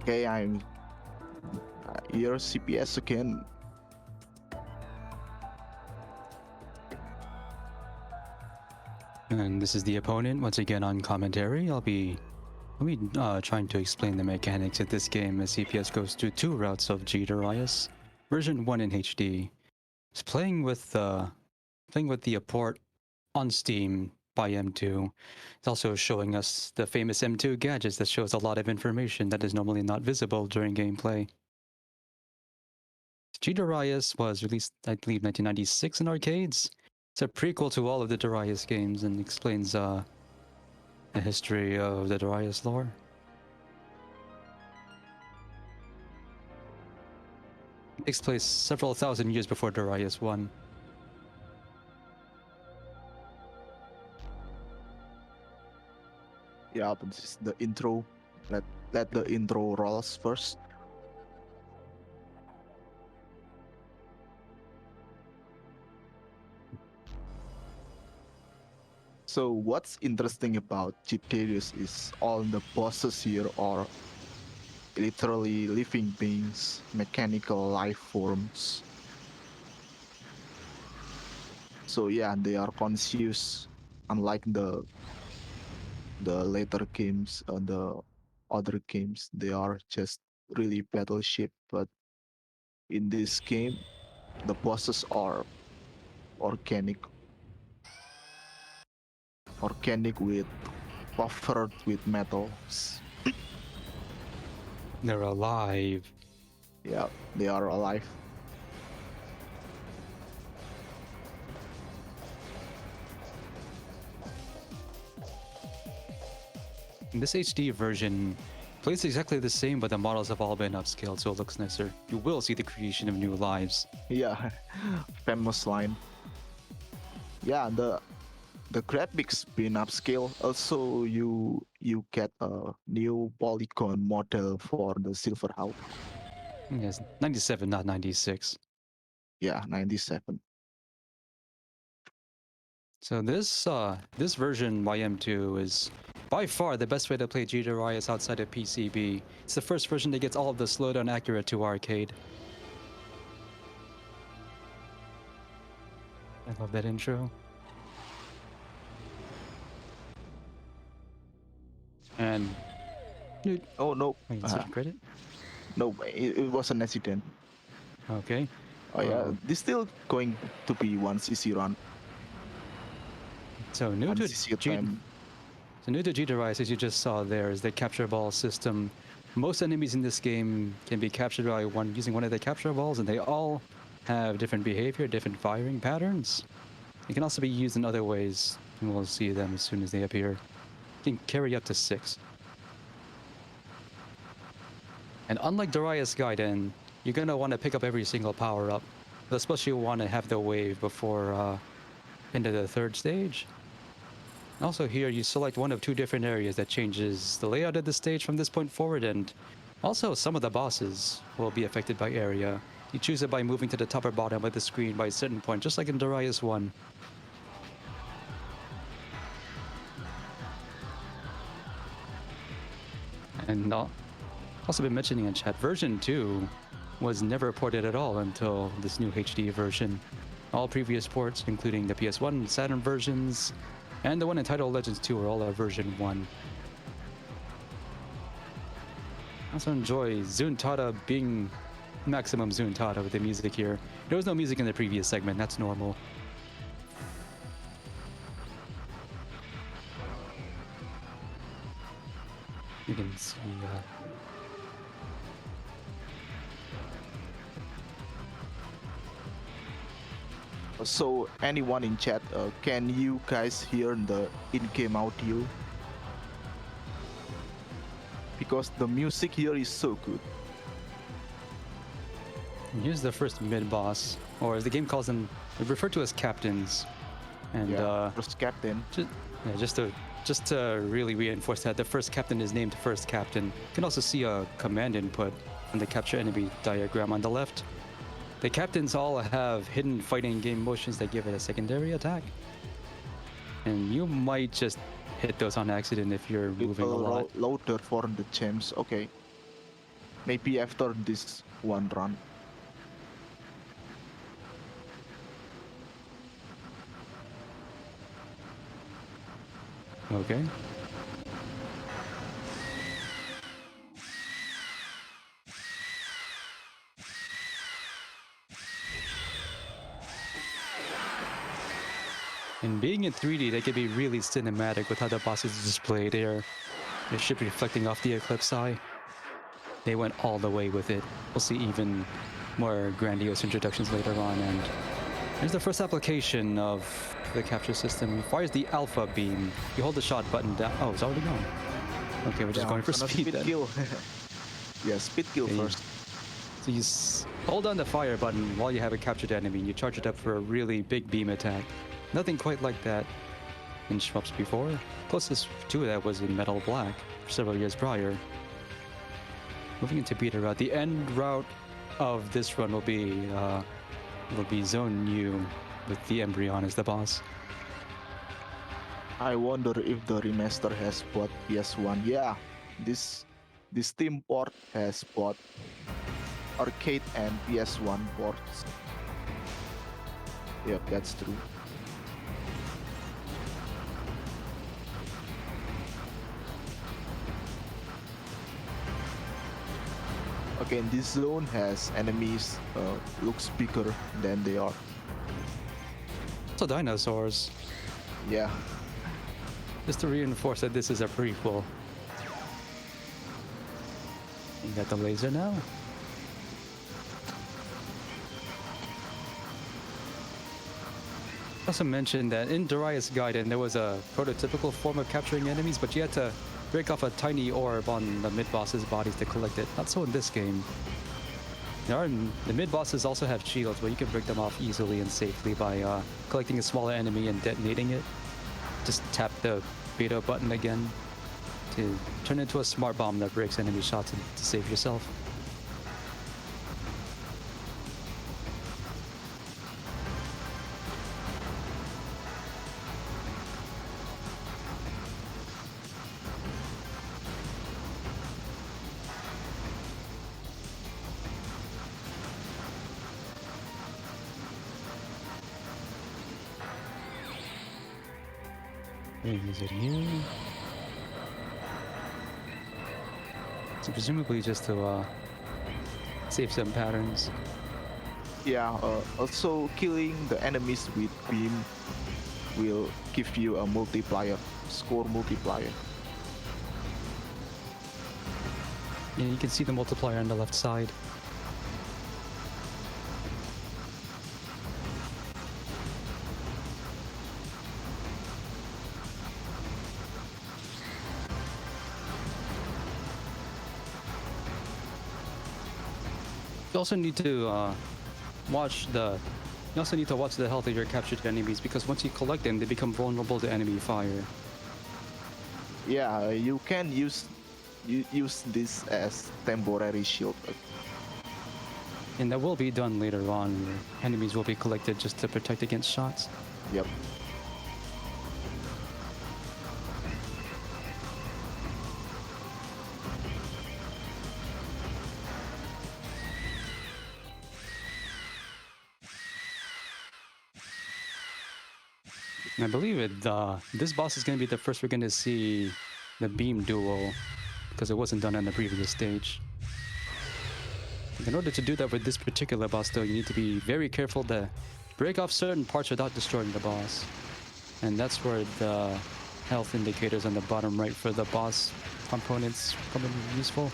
Okay, I'm here, CPS again. And this is the opponent once again on commentary. I'll be trying to explain the mechanics of this game as CPS goes through two routes of G-Darius, version 1 in HD. It's playing with the port on Steam by M2. It's also showing us the famous M2 gadgets that shows a lot of information that is normally not visible during gameplay. G-Darius was released, I believe, 1996 in arcades. It's a prequel to all of the Darius games and explains the history of the Darius lore. It takes place several thousand years before Darius 1. Yeah, but this is the intro. Let the intro rolls first. So what's interesting about G-Darius is all the bosses here are literally living beings, mechanical life forms. So yeah, they are conscious, unlike the later games, the other games. They are just really battleship, but in this game, the bosses are organic, organic with covered with metals. They're alive. Yeah, they are alive. This HD version plays exactly the same, but the models have all been upscaled, so it looks nicer. You will see the creation of new lives. Yeah, famous line. Yeah, the graphics been upscale. Also, you get a new polygon model for the Silver Hawk. Yes, 97, not 96. Yeah, 97. So this version YM2 is by far the best way to play G-Darius outside of PCB. It's the first version that gets all of the slowdown accurate to arcade. I love that intro. And dude, Oh no, wait, insert credit. no, it was an accident. Okay. Oh yeah, this still going to be one CC run, So new one to CC G time. So new to G-Darius, as you just saw there, is the capture ball system. Most enemies in this game can be captured by using one of the capture balls, and they all have different behavior, different firing patterns. They can also be used in other ways, and we'll see them as soon as they appear. You can carry up to 6. And unlike Darius Gaiden, you're going to want to pick up every single power-up. Especially you want to have the wave before into the third stage. Also here, you select one of two different areas that changes the layout of the stage from this point forward, and also some of the bosses will be affected by area. You choose it by moving to the top or bottom of the screen by a certain point, just like in Darius 1. And also been mentioning in chat, version 2 was never ported at all until this new HD version. All previous ports, including the PS1 and Saturn versions, and the one entitled Legends 2 are all at version 1. I also enjoy Zuntata being maximum Zuntata with the music here. There was no music in the previous segment, that's normal. You can see... So anyone in chat, can you guys hear the in-game audio? Because the music here is so good. Here's the first mid-boss, or as the game calls them, they're referred to as captains. And yeah, first captain. Just to really reinforce that, the first captain is named first captain. You can also see a command input from the capture enemy diagram on the left. The captains all have hidden fighting game motions that give it a secondary attack. And you might just hit those on accident if you're moving a lot. Loader for the gems, okay. Maybe after this one run. Okay. And being in 3D, they can be really cinematic with how the bosses are displayed there. Their ship reflecting off the Eclipse Eye. They went all the way with it. We'll see even more grandiose introductions later on. And here's the first application of the capture system. It fires the Alpha Beam. You hold the shot button down. Oh, it's already gone. Okay, we're just Yeah, going for gonna speed then. kill. Yeah, speed kill Okay. first. So you hold on the fire button while you have a captured enemy, and you charge it up for a really big beam attack. Nothing quite like that in shmups before. Closest to that was in Metal Black several years prior. Moving into beta route, the end route of this run will be Zone U with the Embryon as the boss. I wonder if the remaster has both PS1. Yeah, this Steam port has both arcade and PS1 ports. Yep, that's true. Okay, and this zone has enemies looks bigger than they are. So dinosaurs, Yeah, just to reinforce that this is a prequel. You got the laser now. Also mentioned that in Darius Gaiden there was a prototypical form of capturing enemies, but you had to break off a tiny orb on the mid-boss's bodies to collect it. Not so in this game. The mid-bosses also have shields, but you can break them off easily and safely by collecting a smaller enemy and detonating it. Just tap the beta button again to turn into a smart bomb that breaks enemy shots to save yourself. Is it here? So presumably just to save some patterns. yeah. Also, killing the enemies with beam will give you a multiplier, score multiplier. Yeah, you can see the multiplier on the left side. You also need to watch the. You also need to watch the health of your captured enemies because once you collect them, they become vulnerable to enemy fire. Yeah, you can use this as temporary shield. And that will be done later on. Where enemies will be collected just to protect against shots. Yep. And I believe this boss is going to be the first we're going to see the beam duo because it wasn't done on the previous stage. In order to do that with this particular boss, though, you need to be very careful to break off certain parts without destroying the boss. And that's where the health indicators on the bottom right for the boss components come in useful.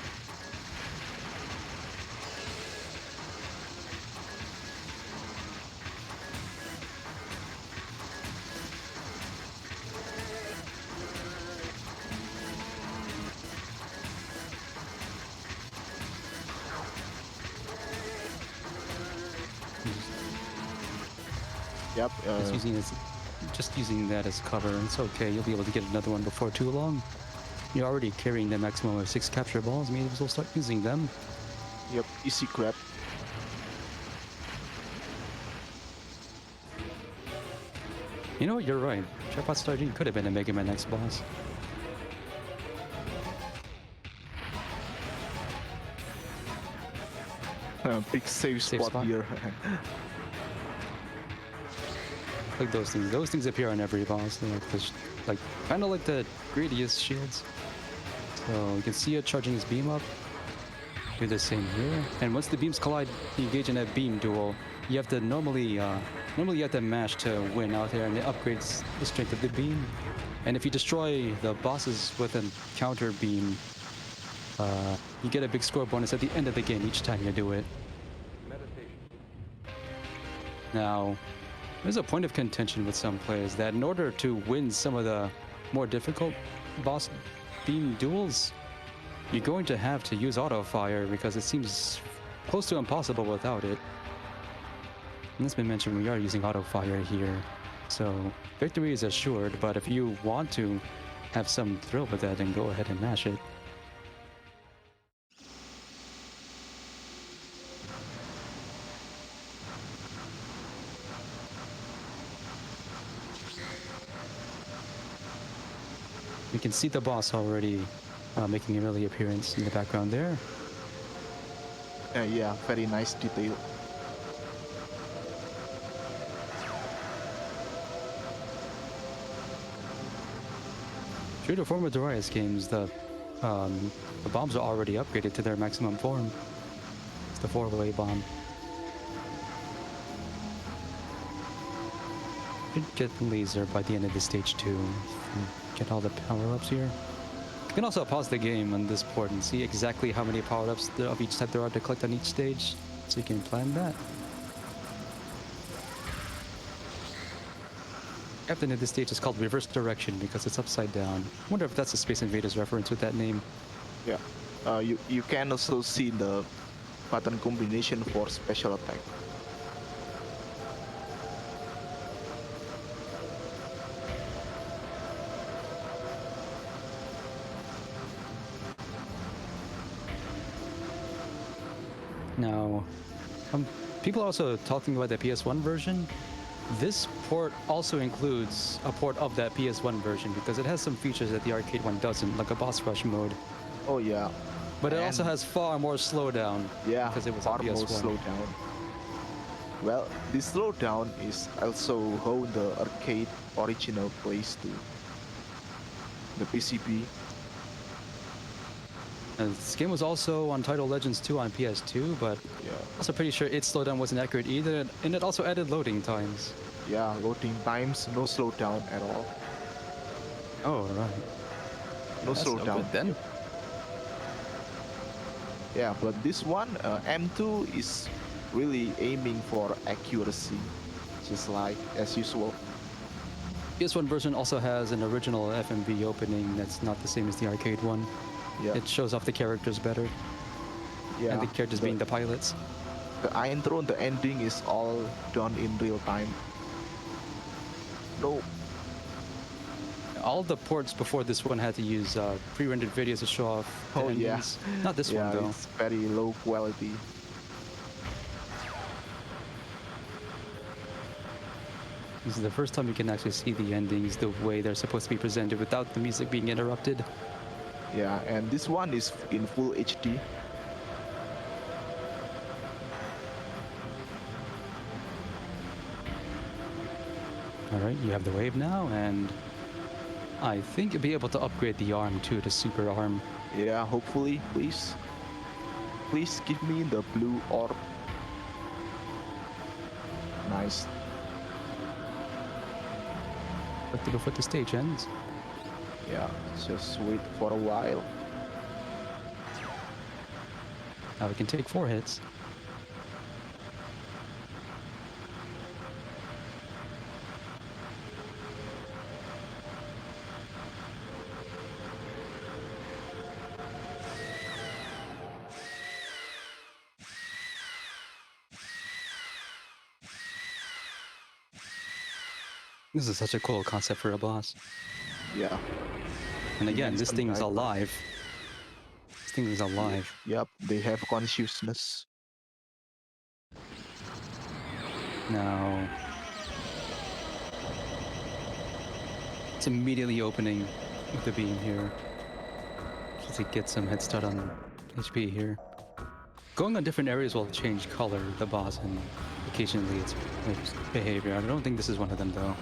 Yep. Just using that as cover. It's okay. You'll be able to get another one before too long. You're already carrying the maximum of 6 capture balls. Maybe we'll start using them. Yep. Easy grab. You know what? You're right. Tripod Stargene could have been a Mega Man X boss. Big save Safe spot spot. here. Like those things. Those things appear on every boss. They're like this, like kind of like the greediest shields. So you can see it charging his beam up. Do the same here. And once the beams collide, you engage in a beam duel. You have to normally you have to mash to win out there, and it upgrades the strength of the beam. And if you destroy the bosses with a counter beam, you get a big score bonus at the end of the game each time you do it. Now, there's a point of contention with some players that in order to win some of the more difficult boss beam duels, you're going to have to use auto fire because it seems close to impossible without it. And it's been mentioned we are using auto fire here, so victory is assured, but if you want to have some thrill with that, then go ahead and mash it. You can see the boss already making an early appearance in the background there. Yeah, very nice detail. True to former Darius games, the bombs are already upgraded to their maximum form. It's the 4-way bomb. Should get laser by the end of the stage 2. Get all the power-ups here. You can also pause the game on this port and see exactly how many power-ups of each type there are to collect on each stage, so you can plan that. Captain of this stage is called Reverse Direction because it's upside down. Wonder if that's a Space Invaders reference with that name. Yeah. You can also see the button combination for special attack. Now, people are also talking about the PS1 version. This port also includes a port of that PS1 version because it has some features that the arcade one doesn't, like a boss rush mode. Oh yeah. But it And also has far more slowdown. yeah, because it was far on more PS1. slowdown. Well, this slowdown is also how the arcade original plays to the PCB. This game was also on Title Legends 2 on PS2, but Yeah, also pretty sure its slowdown wasn't accurate either, and it also added loading times. yeah, loading times, no slowdown at all. Oh, right. No That's no slowdown. good then. Yeah, but this one, M2 is really aiming for accuracy, just like as usual. PS1 version also has an original FMV opening that's not the same as the arcade one. Yeah, It shows off the characters better, yeah. and the characters being the pilots. The intro and the ending is all done in real time. No, All the ports before this one had to use pre-rendered videos to show off the Oh, yeah. endings. Not this yeah, one though. it's very low quality. This is the first time you can actually see the endings the way they're supposed to be presented without the music being interrupted. Yeah, and this one is in full HD. Alright, you have the wave now, and I think you'll be able to upgrade the arm too to super arm. Yeah, hopefully, please. Please give me the blue orb. Nice. But before the stage ends. Yeah, just wait for a while. Now we can take 4 hits. This is such a cool concept for a boss. Yeah. And again, this Some thing is type of- alive. This thing is alive. Yep, they have consciousness. Now, it's immediately opening with the beam here. Just to get some head start on HP here. going on different areas will change color, the boss, and occasionally its behavior. I don't think this is one of them, though.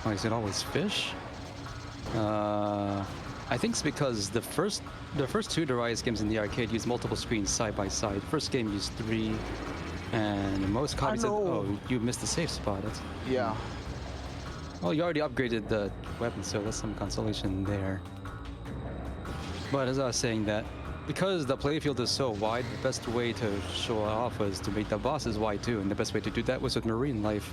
Oh, is it always fish? I think it's because the first two Darius games in the arcade used multiple screens side by side. First game used 3, and most copies of... Oh, you missed the safe spot. That's... Yeah. Well, you already upgraded the weapon, so that's some consolation there. But as I was saying that, because the playfield is so wide, the best way to show it off was to make the bosses wide too, and the best way to do that was with marine life.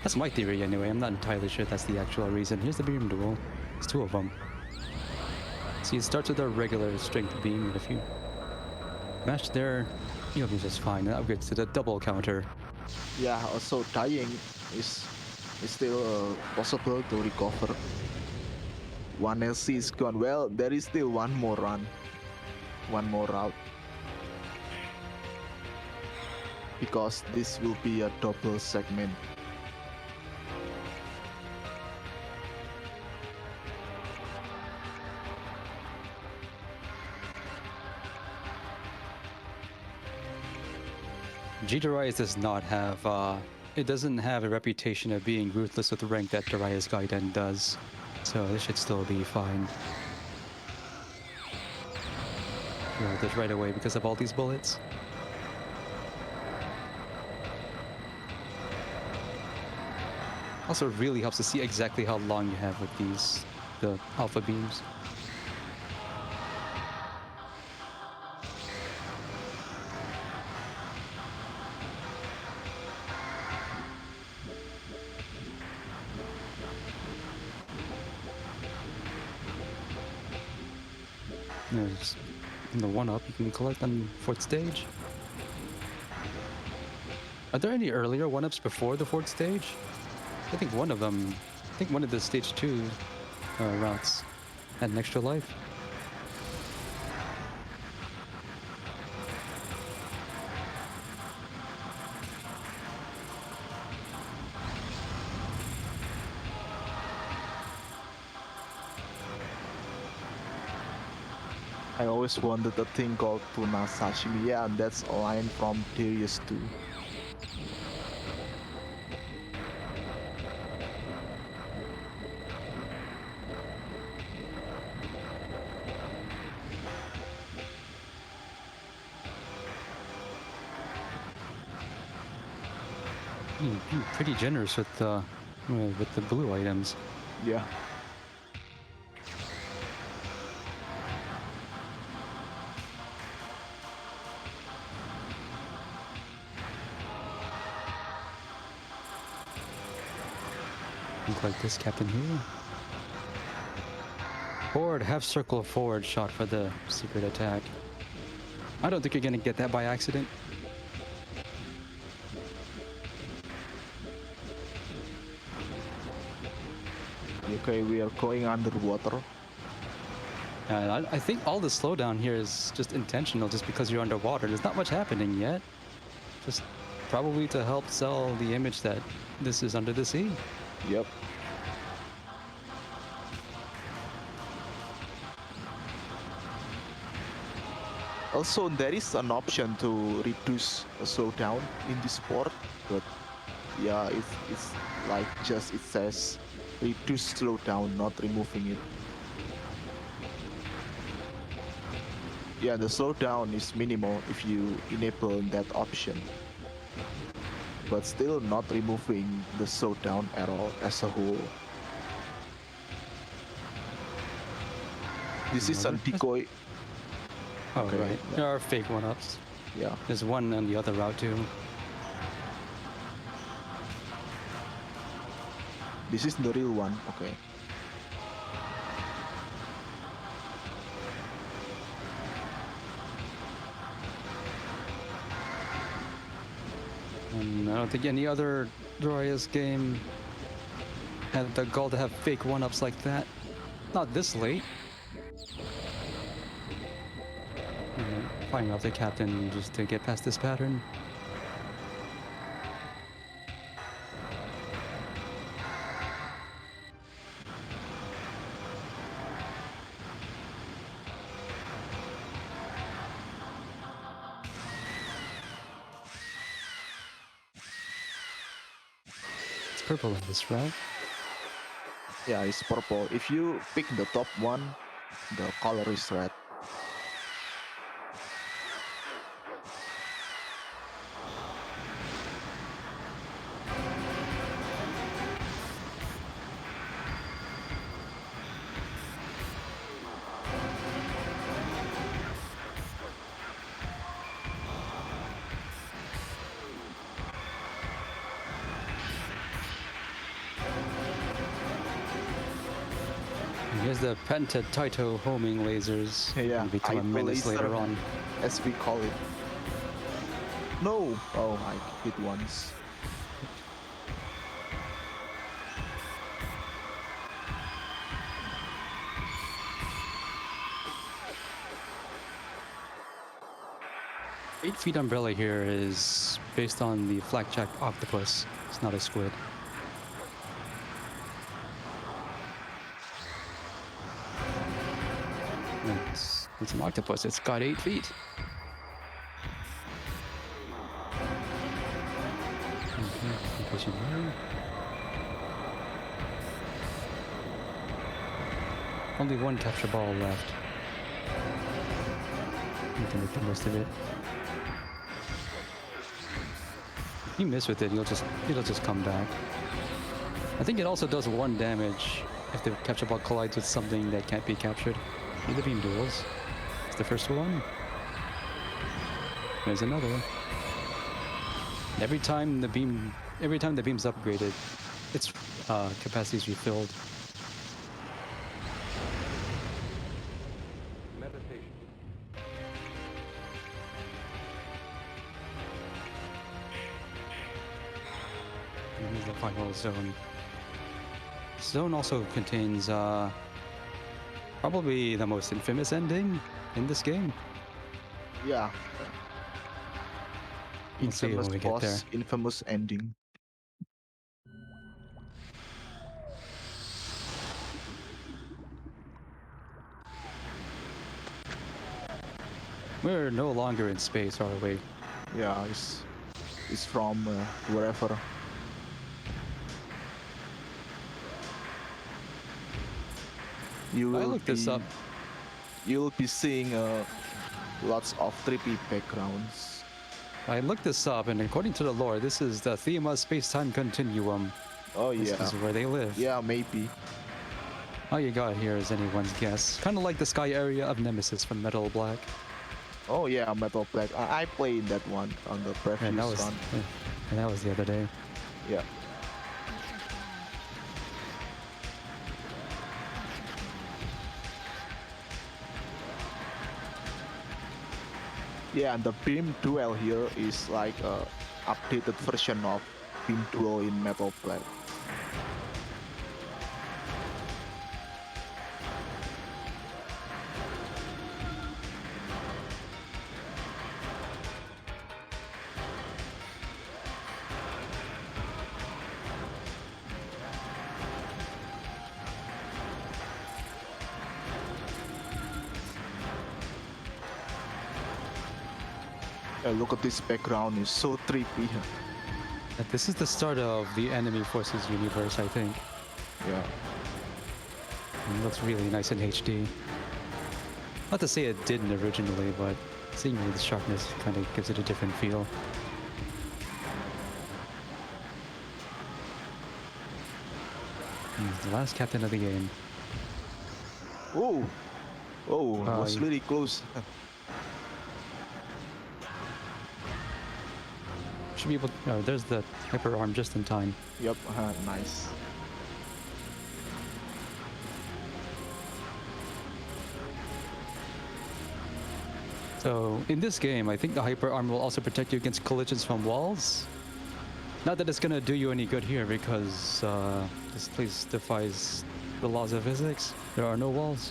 That's my theory anyway, I'm not entirely sure that's the actual reason. Here's the beam duel. There's 2 of them. See, it starts with a regular strength beam, and if you match there, you'll be just fine. It upgrades to the double counter. Yeah, also dying is still possible to recover. 1 LC is gone. Well, there is still one more run. One more route. Because this will be a double segment. G-Darius does not have, it doesn't have a reputation of being ruthless with the rank that Darius Gaiden does. So this should still be fine. Roll this right away because of all these bullets. Also, it really helps to see exactly how long you have with the alpha beams. There's the 1-up you can collect on 4th stage. Are there any earlier 1-ups before the 4th stage? I think one of them, I think one of the stage 2 routes had an extra life. I always wanted a thing called tuna sashimi. Yeah, that's a line from G-Darius 2. You're pretty generous with the blue items. Yeah. Look like this captain here. Forward, half circle forward shot for the secret attack. I don't think you're gonna get that by accident. Okay, we are going underwater. I think all the slowdown here is just intentional, just because you're underwater. There's not much happening yet. Just probably to help sell the image that this is under the sea. Yep. Also, there is an option to reduce a slowdown in this port, but yeah, it's like just it says reduce slowdown, not removing it. Yeah, the slowdown is minimal if you enable that option, but still not removing the slowdown at all as a whole. This is a decoy. Oh, Okay, right. yeah. There are fake 1-ups. Yeah. There's one on the other route too. This is the real one. Okay. And I don't think any other Darius game had the goal to have fake 1-ups like that. Not this late. Firing off the captain just to get past this pattern. purple in this route. Yeah, it's purple. If you pick the top one, the color is red. And here's the Penta Taito homing lasers. Yeah, Gonna become a Taito menace laser, later on. as we call it. No! Oh, I hit once. Eight feet umbrella here is based on the flakjack octopus. It's not a squid. It's an octopus. It's got 8 feet. Okay, pushing there. Only one capture ball left. You can make the most of it. If you miss with it, it'll just come back. I think it also does 1 damage if the capture ball collides with something that can't be captured. The beam duels. It's the first one. There's another one. Every time the beam's upgraded, its capacity is refilled. Meditation. And here's the final zone. Zone also contains probably the most infamous ending in this game. Yeah. We'll see Infamous when we get there. boss, infamous ending. We're no longer in space, are we? Yeah, it's from wherever. You I will looked this up. You'll be seeing lots of trippy backgrounds. I looked this up, and according to the lore, this is the Thema space-time continuum. Oh This yeah. is where they live. Yeah, maybe. All you got here is anyone's guess. Kind of like the sky area of Nemesis from Metal Black. Oh yeah, Metal Black. I played that one on the previous And that was, one. and that was the other day. Yeah. Yeah, and the Beam Duel here is like a updated version of Beam Duel in Metal Black. Look at this background, it's so trippy. This is the start of the Enemy Forces universe, I think. Yeah. It looks really nice in HD. Not to say it didn't originally, but seeing the sharpness kind of gives it a different feel. The last captain of the game. Oh, oh, it was yeah. really close. Should be able. Oh, there's the hyper arm just in time. Yep, nice. So in this game, I think the hyper arm will also protect you against collisions from walls. Not that it's gonna do you any good here because this place defies the laws of physics. There are no walls.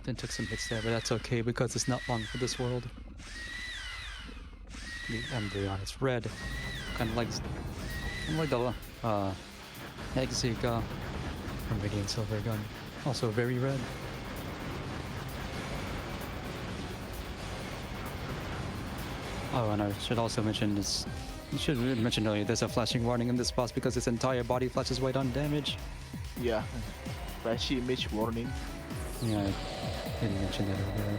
Captain took some hits there, but that's okay because it's not long for this world. The embryon, it's red. Kind of like the Exega from Radiant Silver Gun. Also very red. Oh, and I should also mention this. You should mention earlier, there's a flashing warning in this boss because its entire body flashes white on damage. Yeah, flashy image warning. Yeah, I didn't mention that earlier.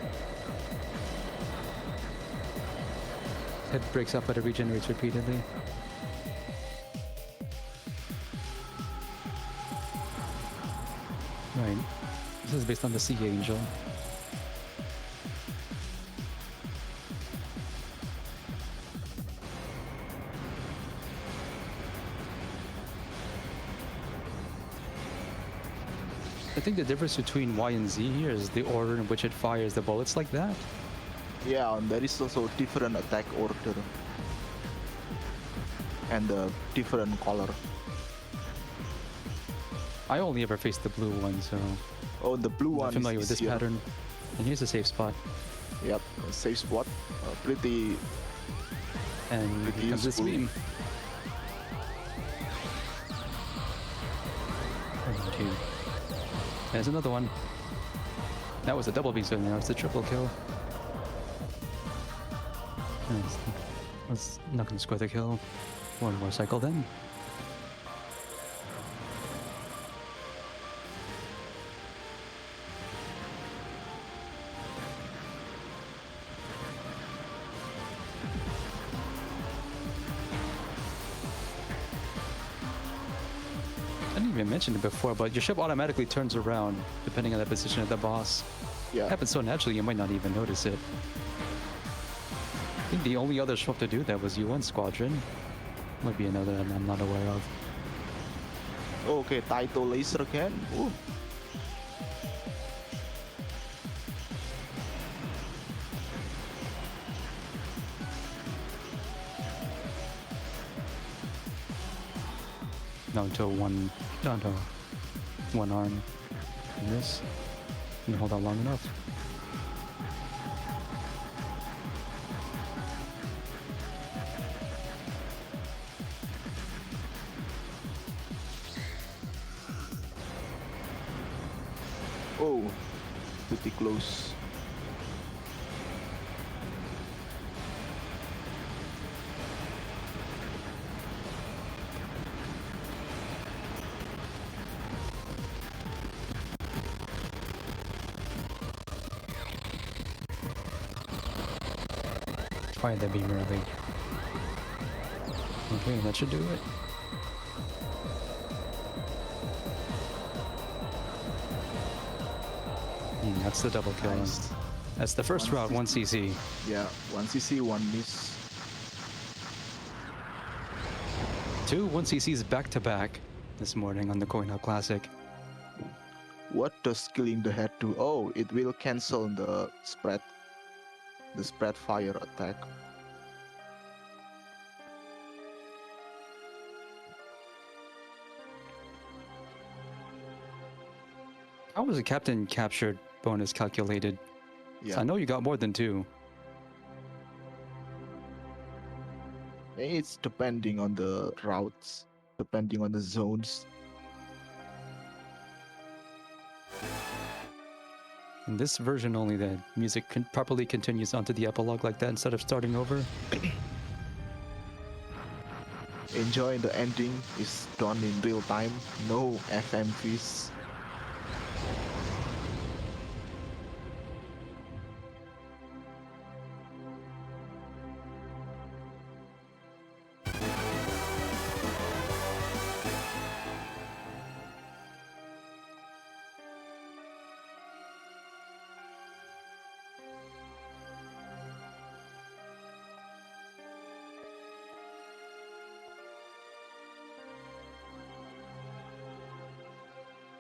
Head breaks up but it regenerates repeatedly. Right. This is based on the Sea Angel. I think the difference between Y and Z here is the order in which it fires the bullets like that. Yeah, and there is also different attack order and the different color. I only ever faced the blue one, so Oh, the blue I'm one familiar is with this easier. pattern. And here's a safe spot. Yep, safe spot. Pretty. And Pretty here comes this useful. beam. And two. There's another one. That was a double beam, so now it's a triple kill. Let's not gonna score the kill. One more cycle then. I didn't even mention it before, but your ship automatically turns around depending on the position of the boss. Yeah. It happens so naturally you might not even notice it. I think the only other ship to do that was UN Squadron. Might be another that I'm not aware of. Okay, Taito laser can. Ooh. Down to one arm. And this. Can hold out long enough. Oh, pretty close. Fire that beam early. Okay, that should do it. That's the double kill. Nice. That's the first route, 1 CC. Yeah, 1 CC, 1 miss. 2 1 CCs back to back this morning on the Coin-op Classic. What does killing the head do? Oh, it will cancel the spread fire attack. How was the captain captured bonus calculated? Yeah, I know you got more than 2. it's depending on the routes, depending on the zones. In this version only, the music properly continues onto the epilogue like that instead of starting over. Enjoying the ending is done in real time, no FMVs.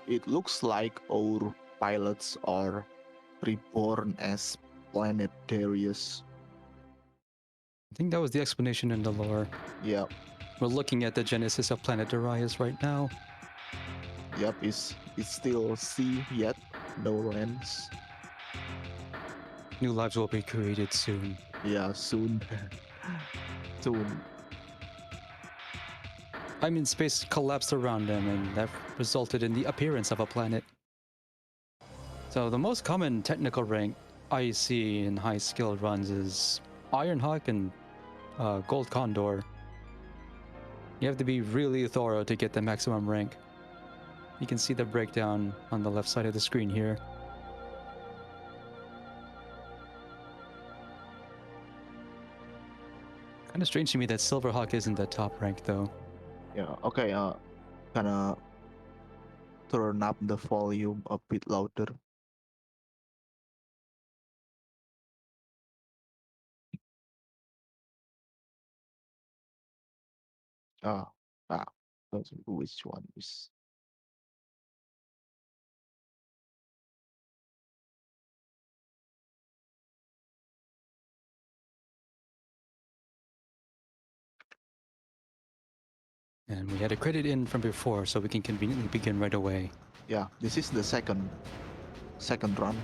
It looks like our pilots are reborn as planet Darius. I think that was the explanation in the lore. Yeah, We're looking at the genesis of planet Darius right now. yep, it's still sea yet, no lands. New lives will be created soon. Yeah, soon. Soon. I mean, space collapsed around them, and that resulted in the appearance of a planet. So the most common technical rank I see in high skill runs is Ironhawk and Gold Condor. You have to be really thorough to get the maximum rank. You can see the breakdown on the left side of the screen here. Kind of strange to me that Silverhawk isn't the top rank though. Yeah. Okay. Gonna turn up the volume a bit louder. Ah. Ah. Which one is? And we had a credit in from before, so we can conveniently begin right away. Yeah. This is the second run.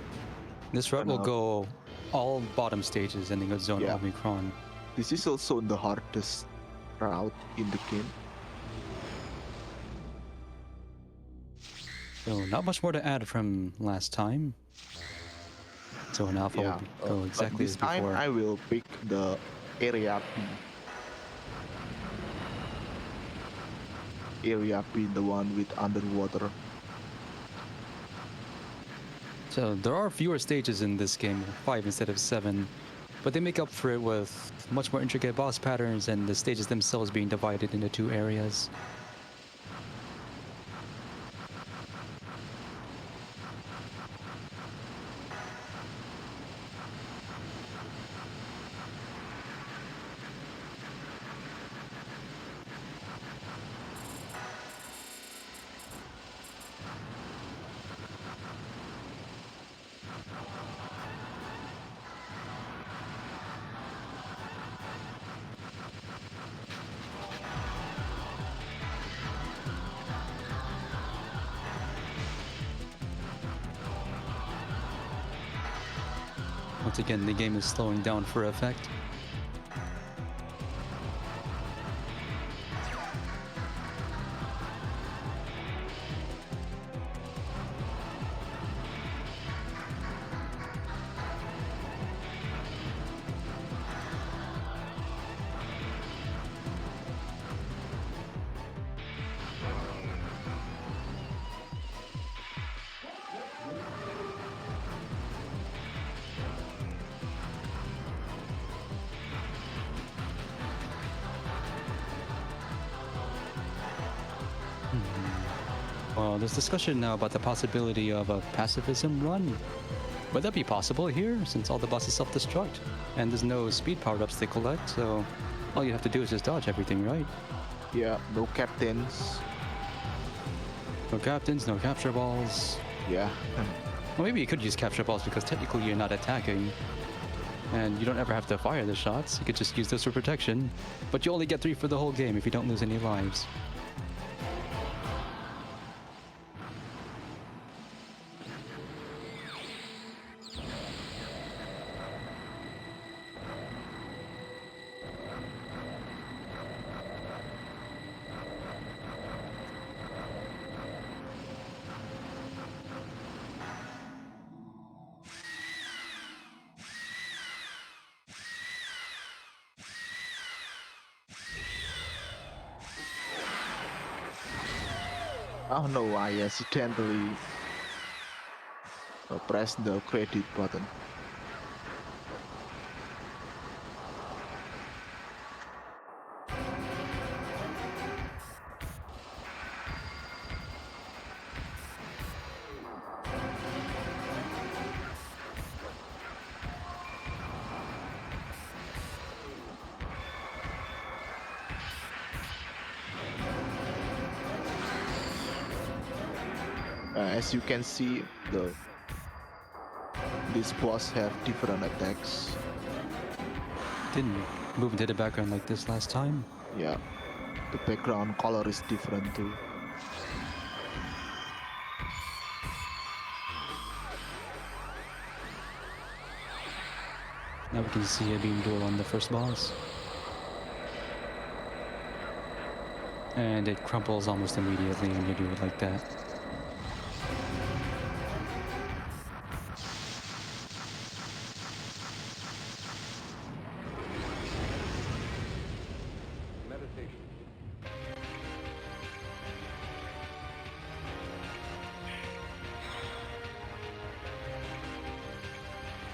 This route will Gonna. go all bottom stages ending at Zone Yeah. Omicron. This is also the hardest route in the game. So not much more to add from last time. So an alpha Yeah. will go But exactly this as time before. I will pick the area P. Area P, the one with underwater. So there are fewer stages in this game, 5 instead of 7, but they make up for it with much more intricate boss patterns and the stages themselves being divided into 2 areas. Once again, the game is slowing down for effect. Well, there's discussion now about the possibility of a pacifism run. Would that be possible here, since all the bosses self-destruct? And there's no speed power-ups to collect, so all you have to do is just dodge everything, right? Yeah. No captains. No captains, no capture balls. Yeah. Well, maybe you could use capture balls because technically you're not attacking. And you don't ever have to fire the shots. You could just use those for protection. But you only get 3 for the whole game if you don't lose any lives. Oh no, I accidentally pressed the credit button. As you can see, these boss have different attacks. Didn't move into the background like this last time. Yeah, the background color is different too. Now we can see a beam duel on the first boss. And it crumples almost immediately when you do it like that. Meditation.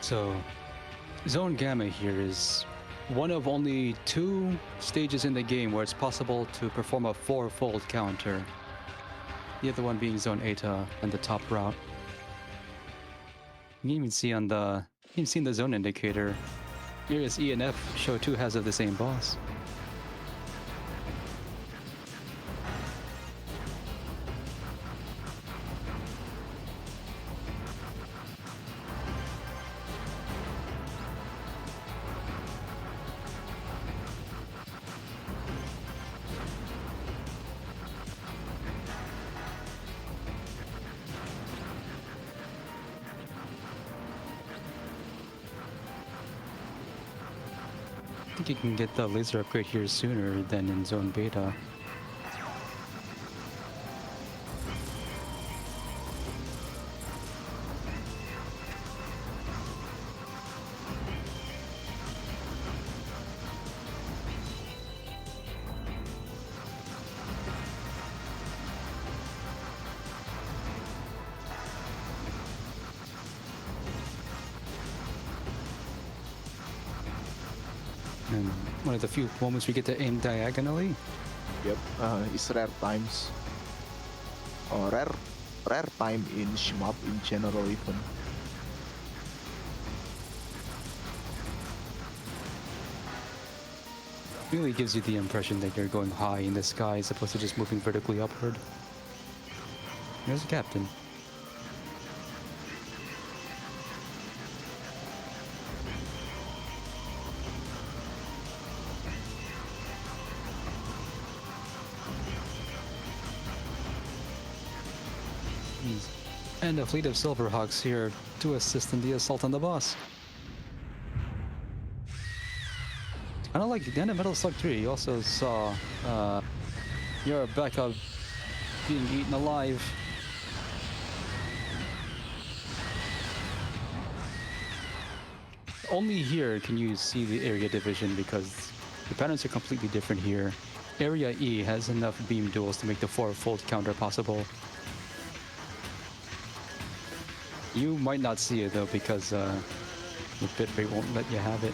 So, Zone Gamma here is one of only 2 stages in the game where it's possible to perform a 4-fold counter. The other one being Zone Eta and the top route. You can even see on the in the zone indicator, areas E and F show 2 halves of the same boss. I think you can get the laser upgrade here sooner than in Zone Beta. And one of the few moments we get to aim diagonally. Yep, it's rare times. Rare time in shmup in general even. Really gives you the impression that you're going high in the sky as opposed to just moving vertically upward. There's the captain. And a fleet of Silverhawks here to assist in the assault on the boss. Kind of like the end of Metal Slug 3, you also saw your backup being eaten alive. Only here can you see the area division because the patterns are completely different here. Area E has enough beam duels to make the 4-fold counter possible. You might not see it though because the bitrate won't let you have it.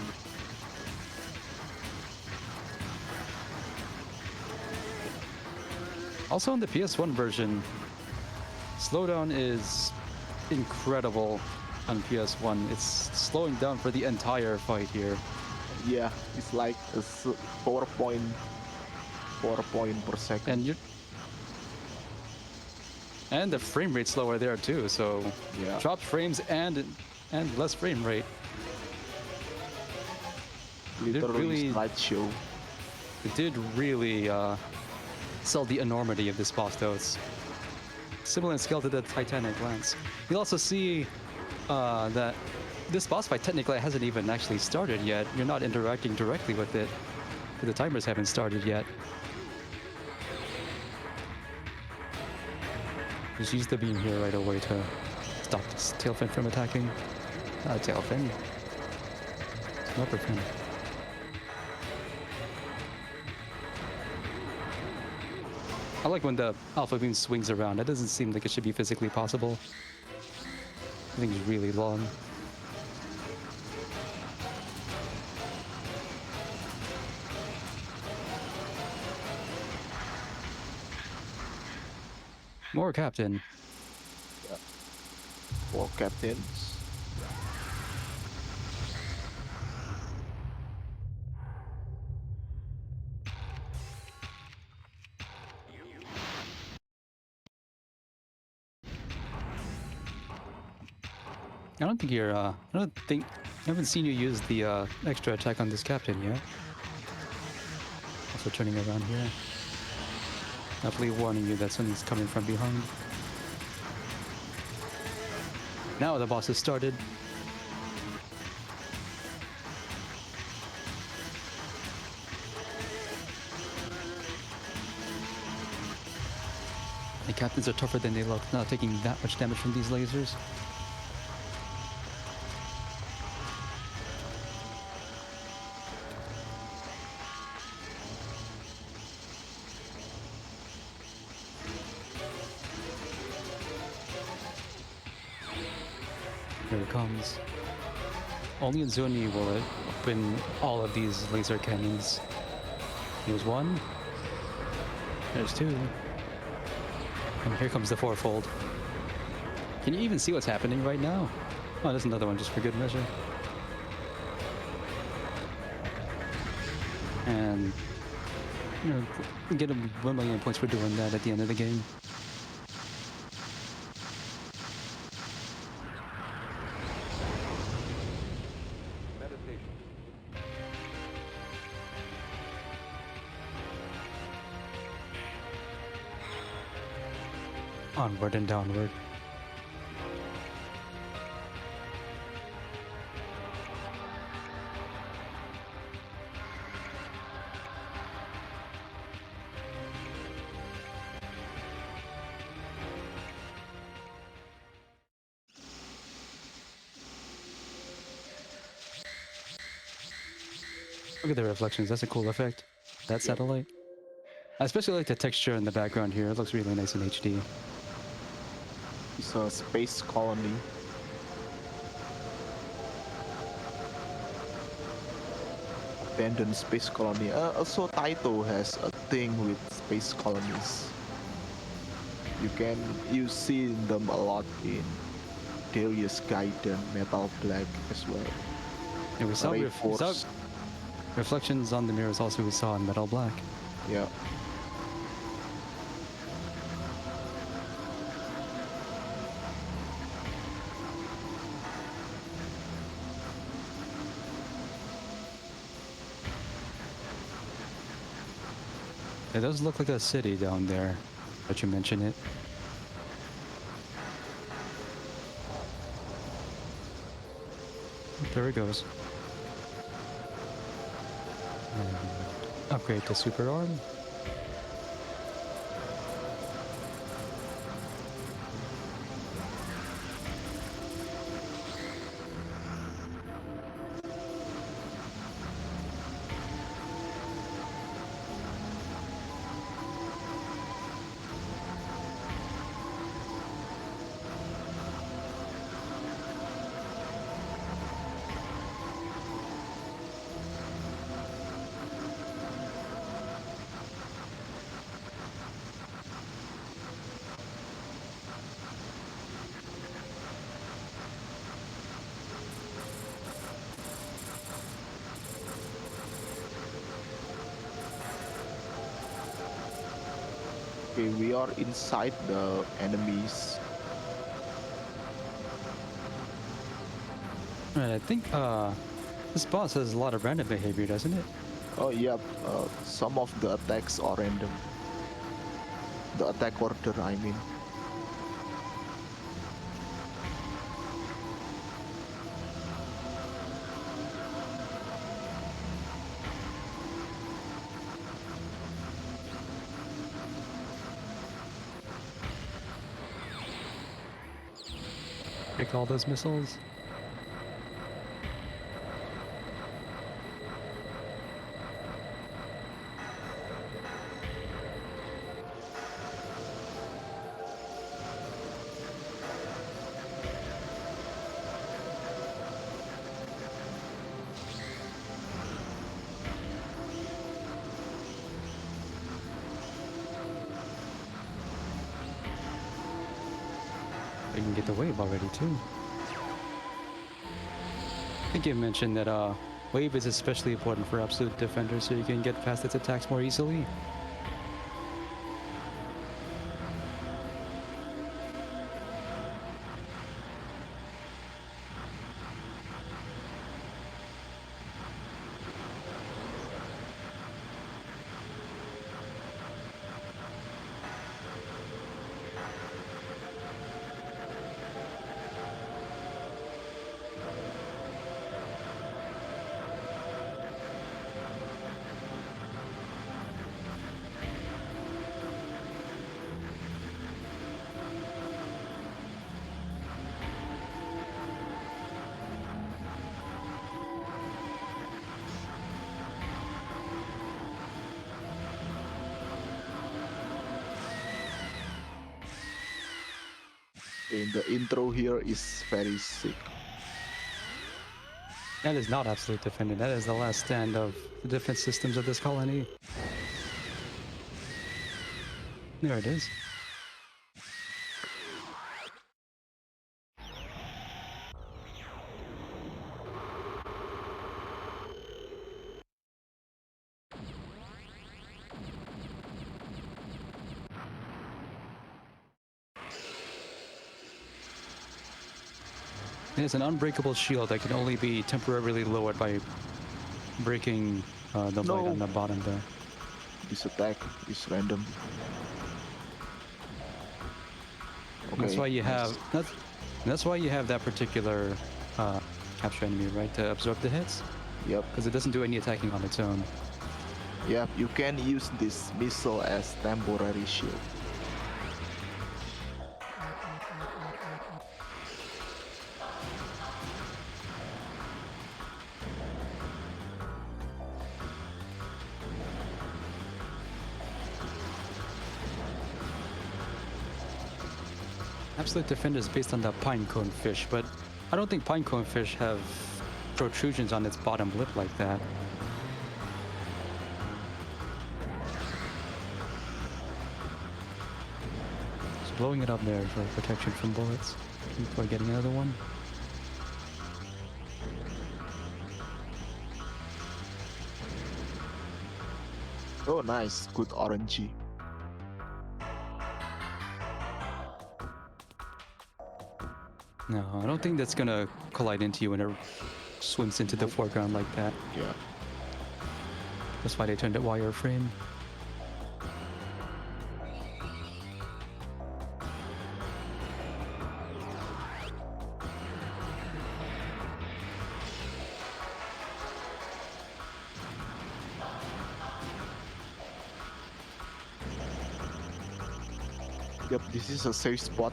Also in the PS1 version, slowdown is incredible on PS1. It's slowing down for the entire fight here. Yeah, it's like a 4 point per second. And the frame rate's lower there too, so Yeah. dropped frames and less frame rate. Literally slideshow. It did really sell the enormity of this boss, though. It's similar in scale to the Titanic Lance. You'll also see that this boss fight technically hasn't even actually started yet. You're not interacting directly with it. The timers haven't started yet. Just use the beam here right away to stop this tailfin from attacking. Not a tailfin. It's an upper fin. I like when the alpha beam swings around. That doesn't seem like it should be physically possible. I think it's really long. More captain. Yeah. 4 captains. I don't think you're, I haven't seen you use the extra attack on this captain yet. Also turning around here. Definitely warning you that something's coming from behind. Now the boss has started. The captains are tougher than they look, not taking that much damage from these lasers. Here it comes. Only in Zuni will it open all of these laser cannons. Here's one. There's two. And here comes the fourfold. Can you even see what's happening right now? Oh, there's another one just for good measure. And, you know, get 1 million points for doing that at the end of the game. Onward and downward. Look at the reflections. That's a cool effect. That satellite. I especially like the texture in the background here. It looks really nice in HD. It's a space colony. Abandoned space colony. Also, Taito has a thing with space colonies. You see them a lot in Darius Gaiden, Metal Black as well. Yeah, we saw reflections on the mirrors also we saw in Metal Black. Yeah. It does look like a city down there, but you mention it. There it goes. And upgrade to super arm. Okay, we are inside the enemies. Right, I think this boss has a lot of random behavior, doesn't it? Oh, yeah. Some of the attacks are random. The attack order, I mean. Pick all those missiles. You can get the wave already too. I think you mentioned that wave is especially important for absolute defenders, so you can get past its attacks more easily. And the intro here is very sick. That is not absolute defending. That is the last stand of the defense systems of this colony. There it is. It is an unbreakable shield that can only be temporarily lowered by breaking the light No, on the bottom there. this attack is random. That's Okay, why you nice. have that's why you have that particular capture enemy, right? To absorb the hits, Yep, because it doesn't do any attacking on its own. yep. You can use this missile as temporary shield. Absolute Defender is based on the pinecone fish, but I don't think pinecone fish have protrusions on its bottom lip like that. Just blowing it up there for protection from bullets before getting another one. Oh, nice. Good RNG. No, I don't think that's gonna collide into you when it swims into the Nope. foreground like that. Yeah. That's why they turned it wireframe. Yep, this is a safe spot.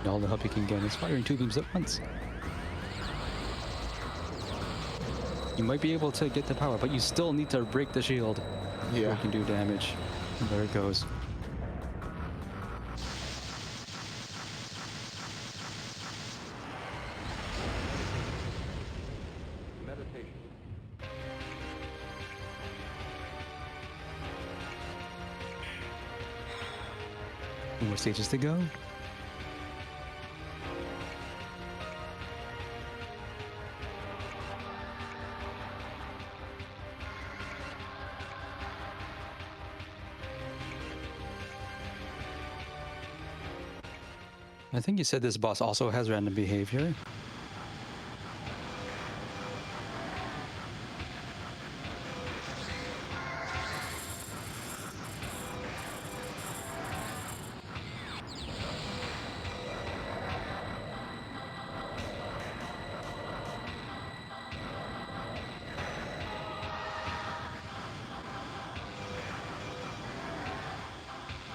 And all the help you can get is firing two beams at once. You might be able to get the power, but you still need to break the shield before Yeah. it can do damage. And there it goes. Meditation. More stages to go. I think you said this boss also has random behavior.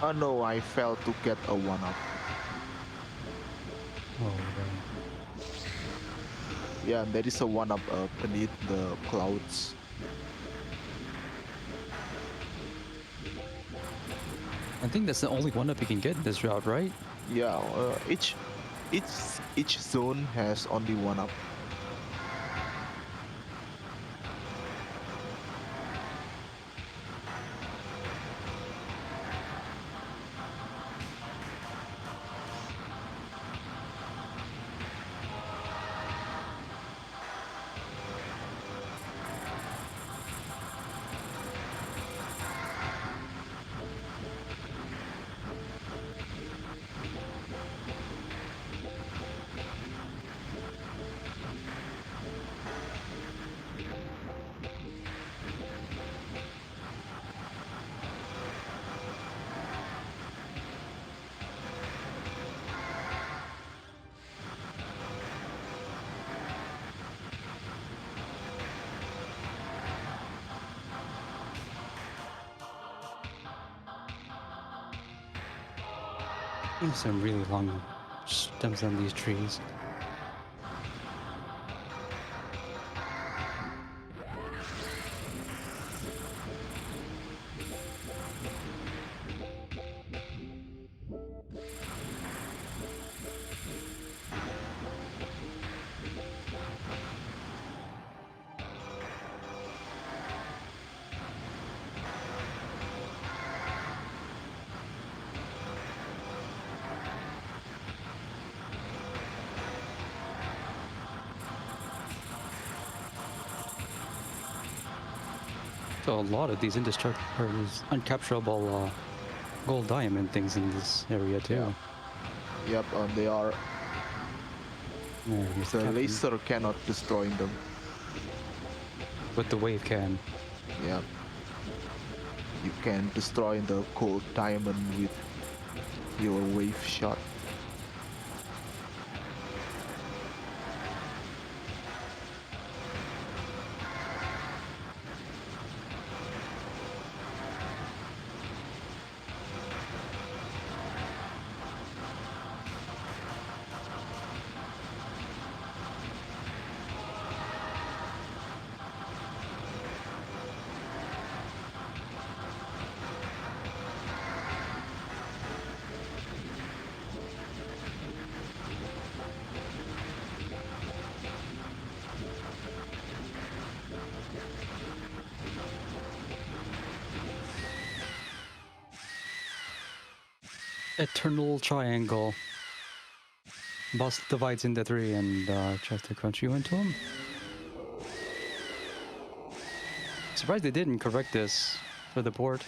Oh no, I failed to get a 1-up. Oh, right. Yeah, there is a 1-up beneath the clouds. I think that's the only one up you can get in this route, right? Yeah, each zone has only 1-up. There's some really long stems on these trees. So a lot of these uncapturable gold diamond things in this area too. Yeah. Yep, they are. Yeah, here's The Captain laser cannot destroy them. with the wave can. Yeah, you can destroy the cold diamond with your wave shot. Eternal triangle. Boss divides into three and tries to crunch you into him. Surprised they didn't correct this for the port.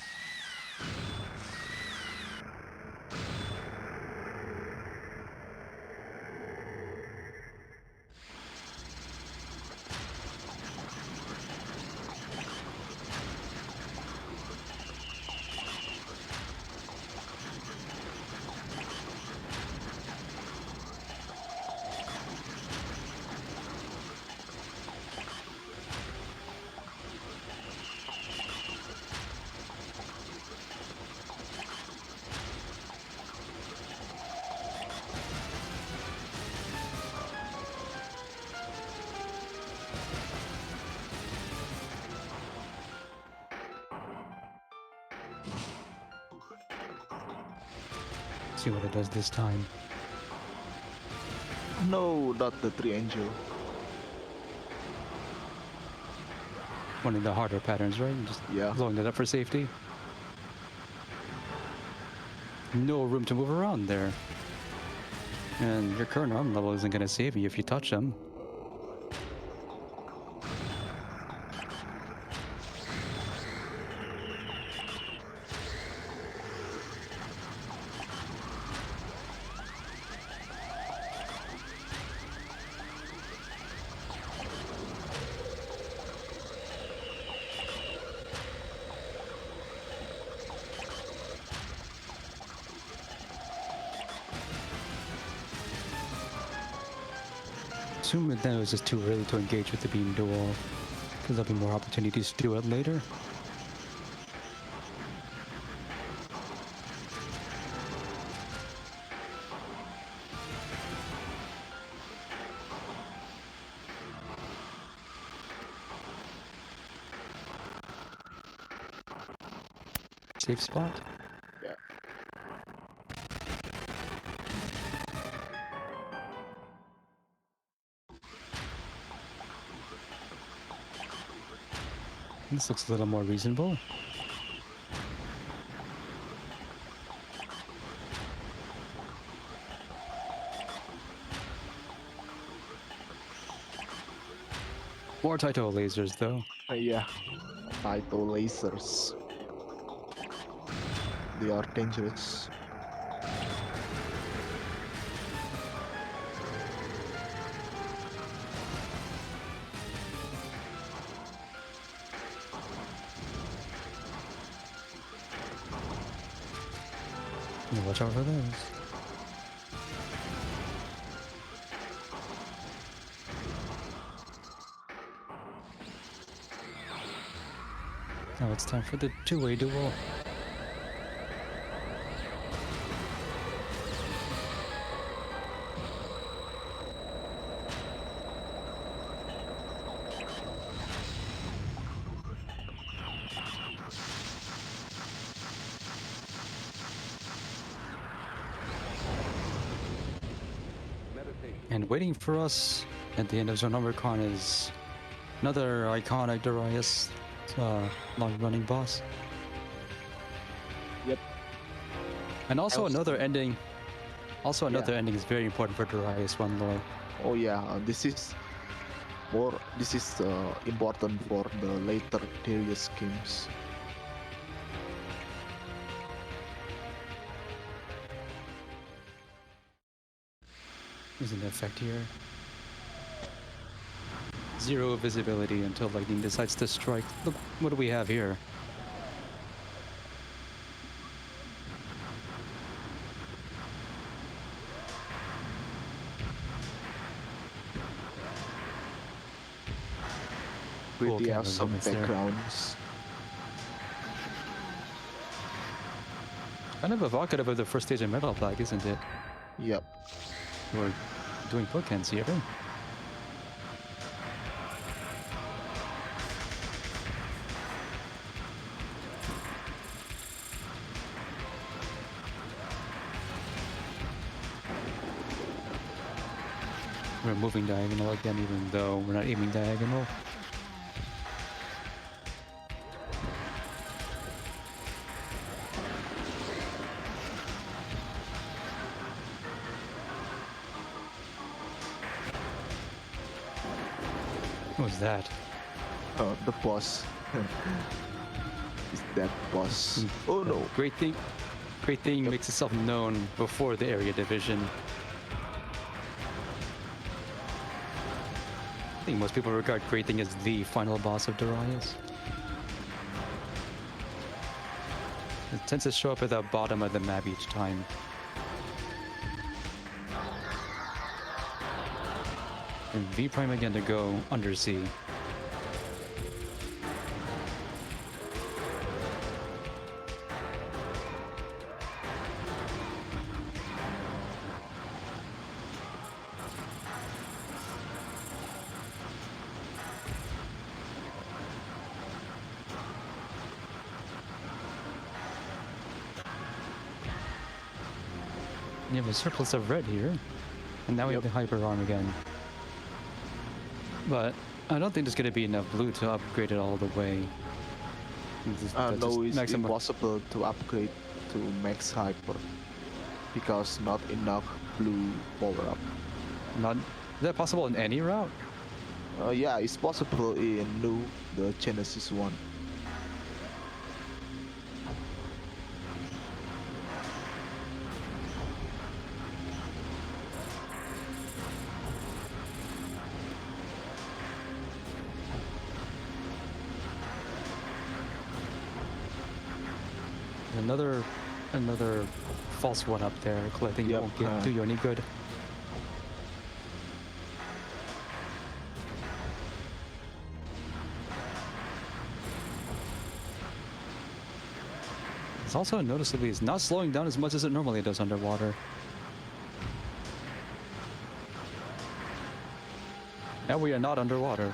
See what it does this time. No, not the three angel. One of the harder patterns, right? Just Yeah. blowing it up for safety. No room to move around there. And your current arm level isn't going to save you if you touch them. Assume that it was just too early to engage with the beam duel, because there'll be more opportunities to do it later. Safe spot. Yeah. This looks a little more reasonable. More Taito lasers, though. Yeah. Taito lasers. They are dangerous. Yeah, watch out for those. Now it's time for the two-way duel. And waiting for us at the end of Zone Number Con is another iconic Darius long-running boss. Yep. And also Else- another ending. Also another Yeah. ending is very important for Darius One Lore. Oh yeah, this is More, this is important for the later Darius games. There's an effect here. Zero visibility until lightning decides to strike. Look, what do we have here? Cool Pretty camera awesome movements there. backgrounds. Kind of evocative of the first stage of Metal Plague, isn't it? Yep. We're doing bookends here. We're moving diagonal again, even though we're not aiming diagonal. What was that? The boss. Is that boss? Oh no. Great thing. Great thing makes itself known before the area division. I think most people regard Great Thing as the final boss of Darius. It tends to show up at the bottom of the map each time. And V Prime again to go undersea. You have a surplus of red here. And now we have the hyper arm again. But I don't think there's going to be enough blue to upgrade it all the way. No, it's impossible to upgrade to max hyper because not enough blue power up. Not is that possible in any route? Yeah, it's possible in new the Genesis one. Another false one up there. I think it won't do you any good. It's also noticeably it's not slowing down as much as it normally does underwater. Now we are not underwater.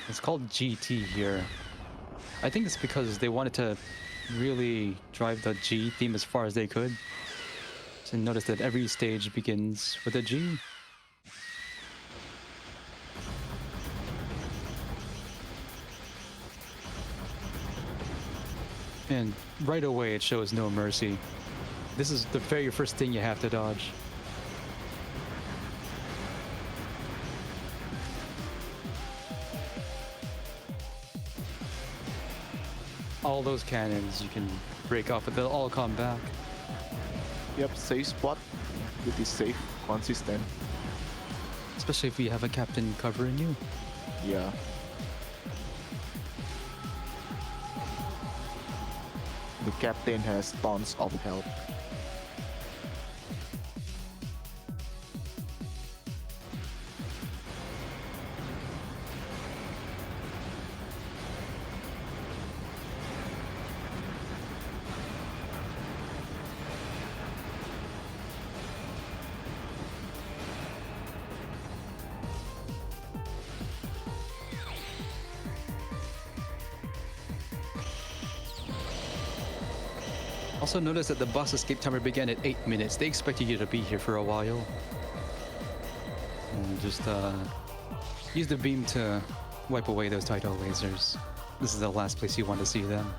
It's called GT here. I think it's because they wanted to really drive the G theme as far as they could. So notice that every stage begins with a G. And right away it shows no mercy. This is the very first thing you have to dodge. All those cannons you can break off, but they'll all come back. Yep, safe spot. It is safe, consistent. Especially if you have a captain covering you. Yeah. The captain has tons of help. Also notice that the boss escape timer began at 8 minutes. They expected you to be here for a while. And just use the beam to Wipe away those Taito lasers. This is the last place you want to see them.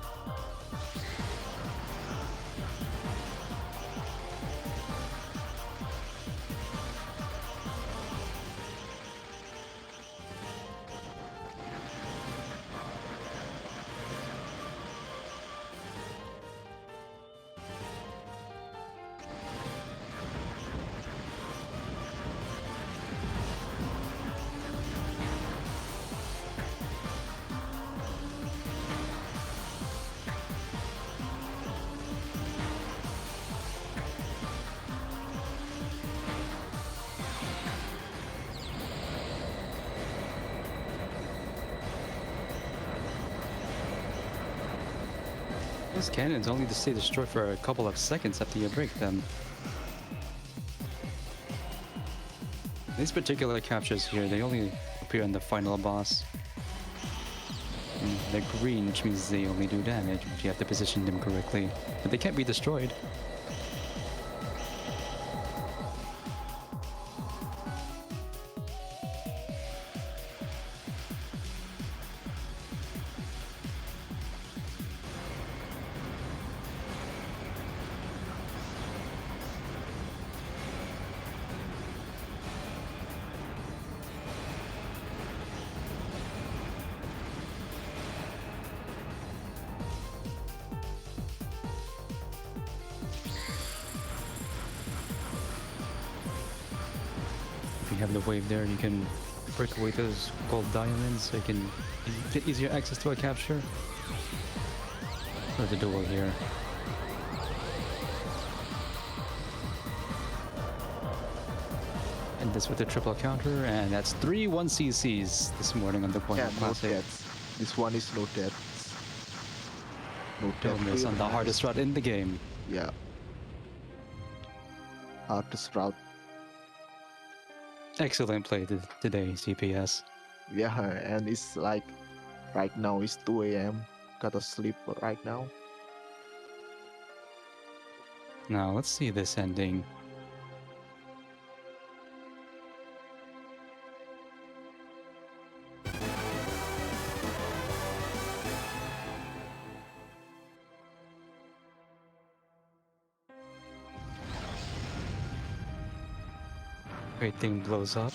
Those cannons only to stay destroyed for a couple of seconds after you break them. These particular captures here, they only appear in the final boss. And they're green, which means they only do damage, but you have to position them correctly. But they can't be destroyed. If you have the wave there, you can break away those gold diamonds so you can get easier access to a capture. Or the duel here. And this with a triple counter, and that's 3 1CCs this morning on the Yeah, Coin-op no Classic. deaths. This one is no deaths. No Don't death. miss on the hardest route in the game. Yeah. Hardest route. Excellent play today, CPS. Yeah, and it's like right now it's 2 a.m. Gotta sleep right now. Now let's see this ending. Great thing blows up.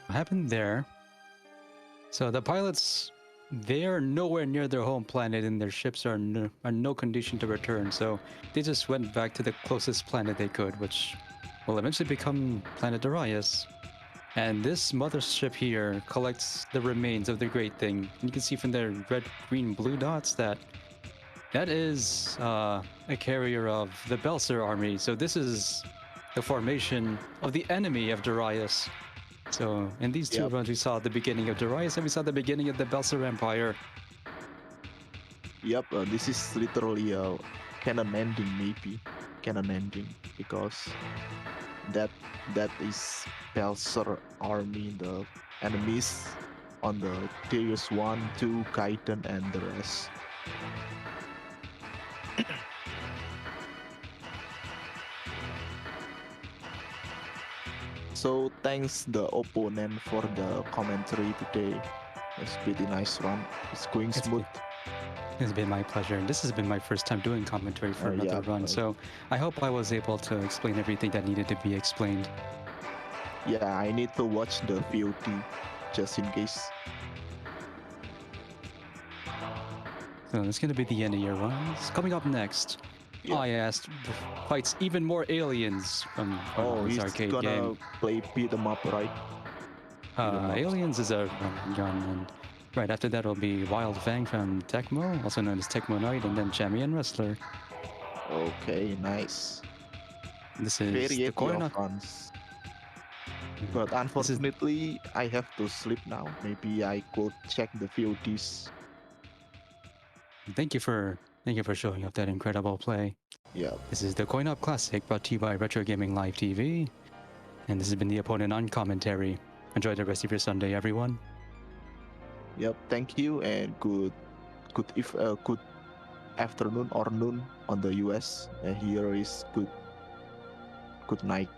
What happened there? So the pilots, they're nowhere near their home planet, and their ships are no condition to return. So they just went back to the closest planet they could, which will eventually become Planet Darius. And this mothership here collects the remains of the Great Thing. You can see from the red, green, blue dots that is a carrier of the Belser army. So this is the formation of the enemy of Darius. So in these two Yep. runs, we saw the beginning of Darius and we saw the beginning of the Belser Empire. Yep, this is literally a canon ending, maybe canon ending, because that is Pelser army, the enemies on the Darius 1, 2, Kaiten, and the rest. So thanks the opponent for the commentary today. It's pretty nice one. It's going It's smooth. It's been my pleasure, and this has been my first time doing commentary for another Yeah, run. So I hope I was able to explain everything that needed to be explained. yeah, I need to watch the VOD just in case. So that's going to be the end of your runs. Coming up next, Yeah. I asked fights even more aliens from Oh, this he's arcade gonna game. play beat 'em up, right? Beat 'em ups. Aliens is a run gun, and right after that will be Wild Fang from Tecmo, also known as Tecmo Knight, and then Champion Wrestler. Okay, nice. This is the Variety of Coin-op. runs. But This is unfortunately, I have to sleep now. Maybe I could check the VODs. thank you for showing up that incredible play. Yeah. This is the Coin-op Classic brought to you by Retro Gaming Live TV, and this has been the opponent on commentary. Enjoy the rest of your Sunday, everyone. Yep. Thank you and good afternoon or noon on the US. Here is good night.